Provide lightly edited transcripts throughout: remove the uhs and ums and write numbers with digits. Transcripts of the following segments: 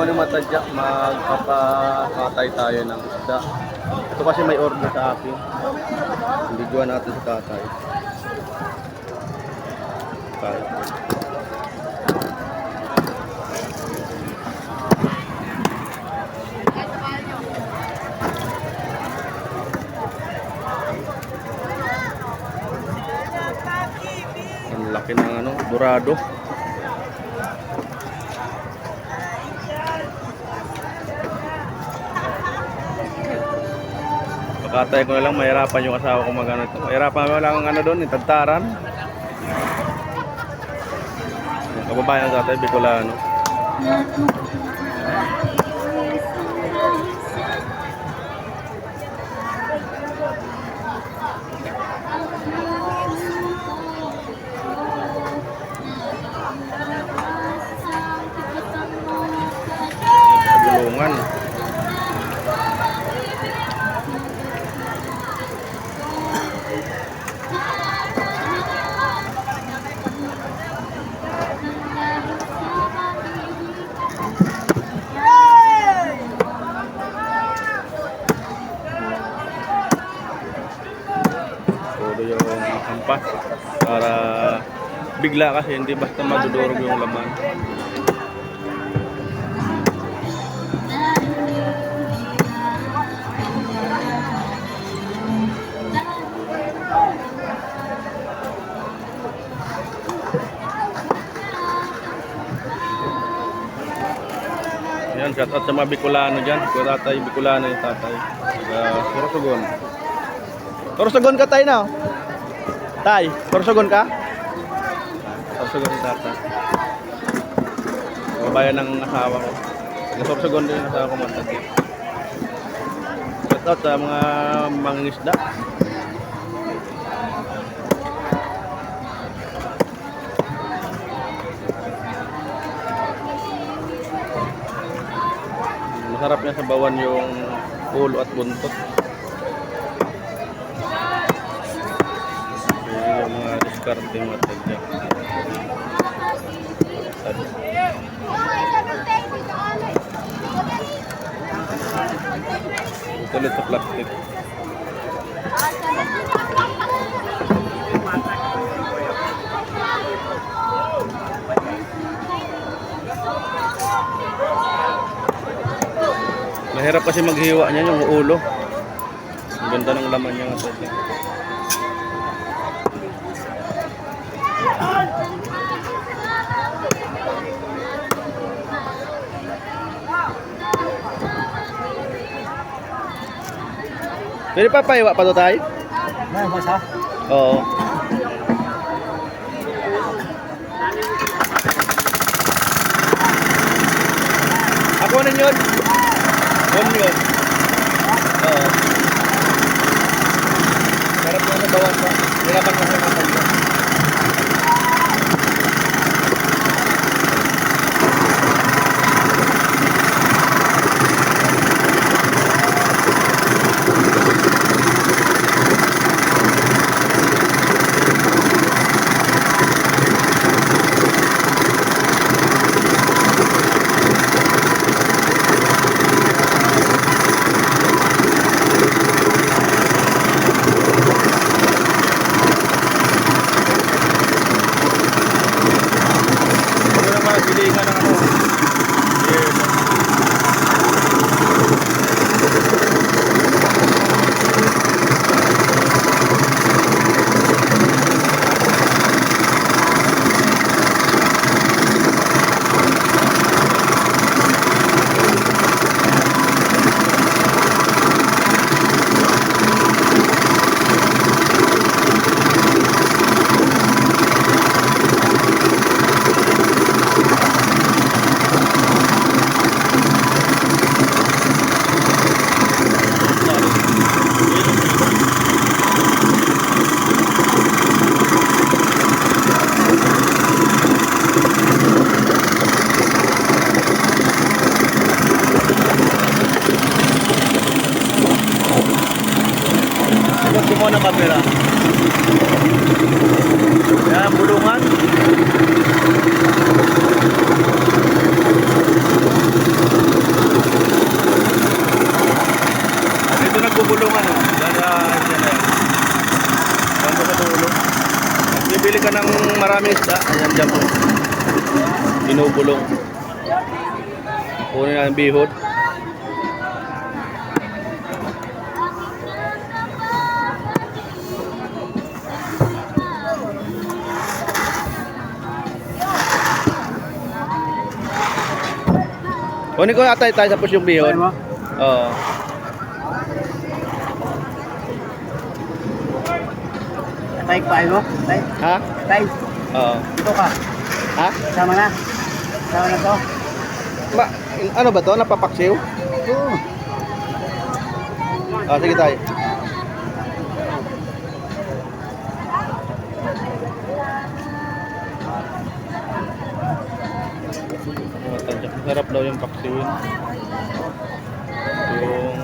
ni Matadya, magpapakatay tayo ng isda. Ito kasi may order sa akin. Videoan natin sa tatay. Tayo. Ang laki ng ano, dorado. Pagkatay ko na lang, mahirapan yung asawa ko magano ito. Mahirapan mo lang ang ano doon, itagtaran. Yung kababayan ng tatay, Bicolano. Bulungan. Todo yung hampas para bigla kasi hindi basta madudurog yung laman. Yan, shout out sa mga Bicolano dyan. Kung tatay, Bicolano yung tatay. Sorsogon. Sorsogon ka tayo na. Tay, sorsogon ka? Sorsogon yung tatay. Kabayan ng asawa ko. Sorsogon din yung asawa ko matati. Shout out sa mga mangingisda. Masarap niya sa bawan yung ulo at buntot. Yung mga diskarte mga tagya. Ito ulit sa plastic. Mahirap kasi maghiwa niya yung ulo. Ang ganda ng laman niya nga. Pwede pa pahiwa pa to tayo? Mas ha? Oo. Ako na yun. Yun. Oo. Sarap mo sa bawan pa. Hirapan mo sa kapatid. Gilingan ng ano. Mo ng kamera. Yan, bulungan. binubulong. Kunin na yung bihod. Kunin ko na tayo tapos yung bihod. Oo. Tay pa mo? Tay? Ha? Tay? Oo. Ito ka? Ha? Sama na? Sama na to? Ano ba to? Napapaksiw? Oo. Ah, sige tayo. Masarap daw yung paksiwin. Yung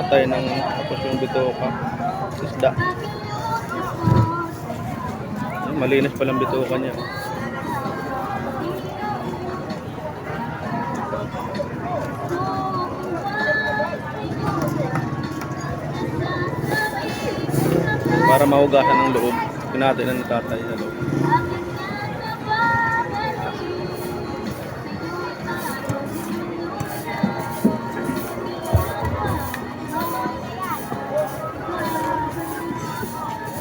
atay ng tapos yung bitoka. Isda. Malinis palang bitoka niya. Para mahugasan ng loob. Pinati na ni tatay sa loob.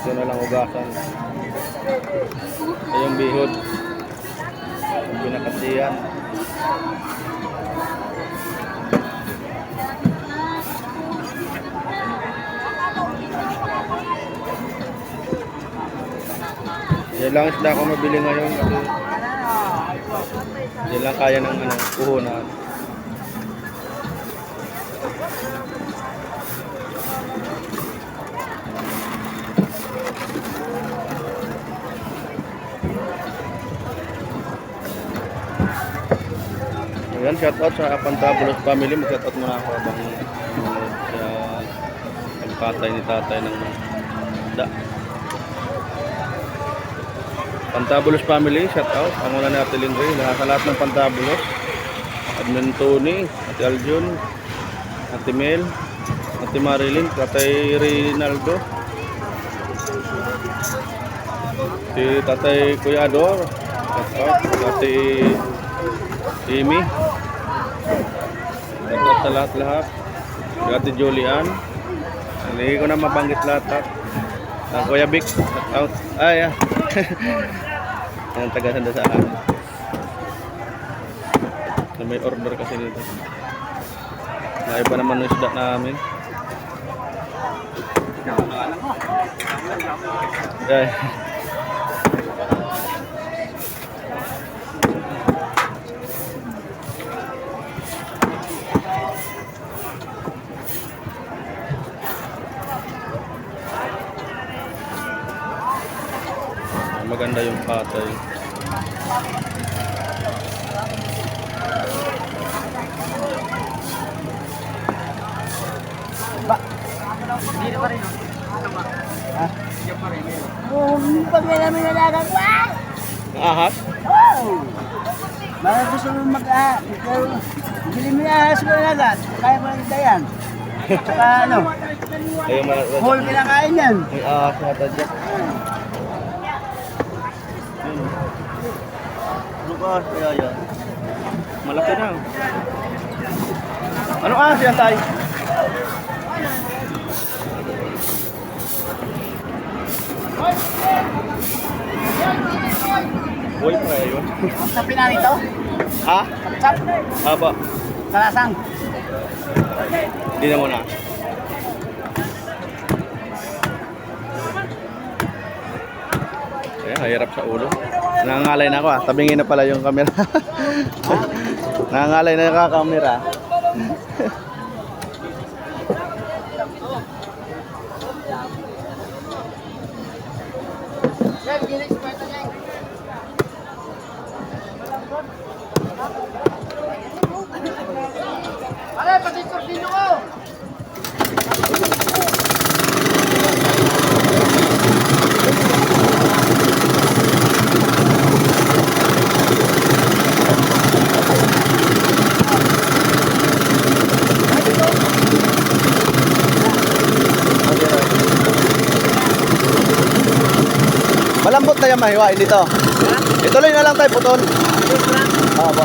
Ito na lang hugasan. Ito yung bihod. Yung pinakasiyan. Yan lang isda ako mabili ngayon kasi yan lang kaya ng puhunan. Ayan, shoutout sa Pantabulos family. Mag-shoutout muna ako habang pagpatay ni tatay ng isda. Pantabulos family, shoutout. Ang una ni Ate Lingray, sa lahat ng Pantabulos. Admin Tony, Ate Aljun, Ate Mel, Ate Marilyn, Tatay Rinaldo, si Tatay Kuya Ador, shoutout, Ate Amy, shoutout sa lahat-lahat, si Ate Julian, hindi ko na mabanggit lahat. Kuya Vic, shoutout. Ay, yeah. Ang taga-sanda sa akin. Na may order kasi dito. Naiba naman yung isda namin. Ay. Maganda yung patay. Dito pa rin, no? Ha? Dito pa rin. Pag may namin nalagang, wow! Ahas? Wow! Baka gusto mo mag-ahas. Bili mo yung ahas mo nalagat. Kaya mo lang yan. Saka ano? Whole kinakain yan. May ahas na tadya. Lukas, kaya yan. Malaki na. Ano ahas yan tayo? Uy, pa yun. Sa pinari ito? Ha? Sap? Aba. Kalasang? Hindi na muna. Ayan, hirap sa ulo. Nangangalay na ako ah. Tabingin na pala yung camera. Nangangalay na yung kamera. Alay, pati tornilyo ko! kaya mahiwain dito. Ituloy na lang tayo, putol. Oo po.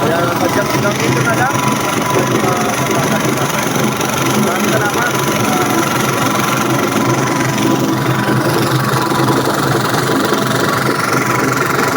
Kaya hanggang dito na lang.